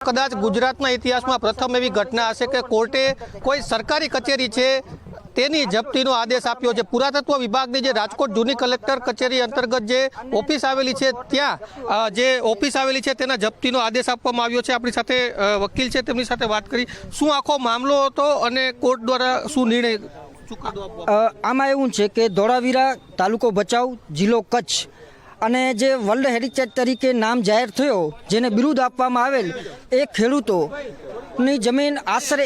કદાચ ગુજરાતના ઇતિહાસમાં પ્રથમ એવી ઘટના હશે કે કોર્ટે કોઈ સરકારી કચેરી છે તેની જપ્તીનો આદેશ આપ્યો છે। પુરાતત્વ વિભાગની જે રાજકોટ જૂની કલેક્ટર કચેરી અંતર્ગત જે ઓફિસ આવેલી છે ત્યાં જે ઓફિસ આવેલી છે તેના જપ્તીનો આદેશ આપવામાં આવ્યો છે। આપણી સાથે વકીલ છે, તેમની સાથે વાત કરી શું આખો મામલો હતો અને કોર્ટ દ્વારા શું નિર્ણય આમાં એવું છે કે ધોળાવીરા તાલુકો ભચાઉ જિલ્લો કચ્છ અને જે વર્લ્ડ હેરિટેજ તરીકે નામ જાહેર થયો જેને બિરુદ આપવામાં આવેલ એ ખેડૂતોની જમીન આશરે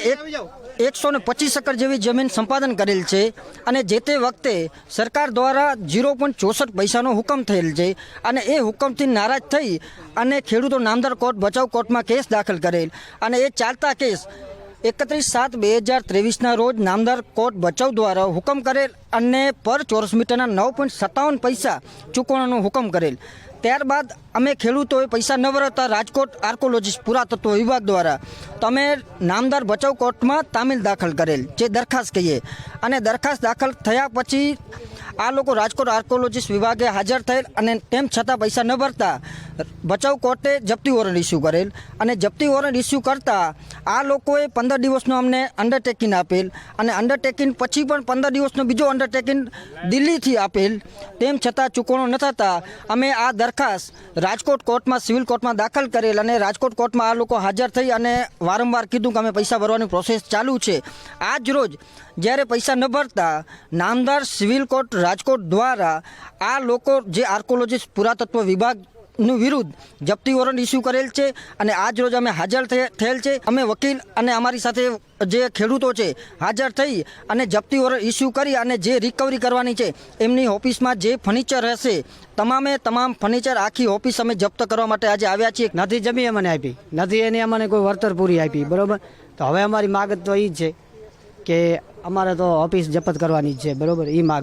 125 એકર જેવી જમીન સંપાદન કરેલ છે અને જે તે વખતે સરકાર દ્વારા 0.64 પૈસાનો હુકમ થયેલ છે અને એ હુકમથી નારાજ થઈ અને ખેડૂતો નામદાર કોર્ટ ભચાઉ કોર્ટમાં કેસ દાખલ કરેલ અને એ ચાલતા કેસ 31/7/2023 રોજ નામદાર કોર્ટ ભચાઉ દ્વારા હુકમ કરેલ અને પર ચોરસ મીટરના 9.57 પૈસા ચૂકવવાનો હુકમ કરેલ। ત્યારબાદ અમે ખેડૂતોએ પૈસા ન ભરતા રાજકોટ આર્કોલોજીસ્ટ પુરાતત્વ વિભાગ દ્વારા તમે નામદાર ભચાઉ કોર્ટમાં તામીલ દાખલ કરેલ જે દરખાસ્ત કહીએ અને દરખાસ્ત દાખલ થયા પછી આ લોકો રાજકોટ આર્કોલોજીસ્ટ વિભાગે હાજર થયેલ અને તેમ છતાં પૈસા ન ભરતા ભચાઉ કોર્ટે જપ્તી વોરંટ ઇસ્યુ કરેલ અને જપ્તી વોરંટ ઇસ્યુ કરતાં આ લોકોએ 15 દિવસનો અમને અંડરટેકિંગ આપેલ અને અંડરટેકિંગ પછી પણ 15 દિવસનો બીજો અંડરટેકિંગ દિલ્હીથી આપેલ। તેમ છતાં ચૂકવણો ન થતાં અમે આ દરખાસ્ત રાજકોટ કોર્ટમાં સિવિલ કોર્ટમાં દાખલ કરેલ અને રાજકોટ કોર્ટમાં આ લોકો હાજર થઈ અને વારંવાર કીધું કે અમે પૈસા ભરવાની પ્રોસેસ ચાલુ છે। આજ રોજ જ્યારે પૈસા ન ભરતા નામદાર સિવિલ કોર્ટ રાજકોટ દ્વારા આ લોકો જે આર્કોલોજીસ્ટ પુરાતત્વ વિભાગનું વિરુદ્ધ જપ્તી વોરંટ ઇસ્યુ કરેલ છે અને આજ રોજ અમે હાજર થયેલ છે। અમે વકીલ અને અમારી સાથે જે ખેડૂતો છે હાજર થઈ અને જપ્તી વોરંટ ઇસ્યુ કરી અને જે રિકવરી કરવાની છે એમની ઓફિસમાં જે ફર્નિચર હશે તમામે તમામ ફર્નિચર આખી ઓફિસ અમે જપ્ત કરવા માટે આજે આવ્યા છીએ। નથી જમીન અમને આપી, નથી એની અમને કોઈ વળતર પૂરી આપી, બરોબર। તો હવે અમારી માગ તો એ જ છે કે અમારે તો ઓફિસ જપ્ત કરવાની જ છે, બરોબર, એ માગ છે।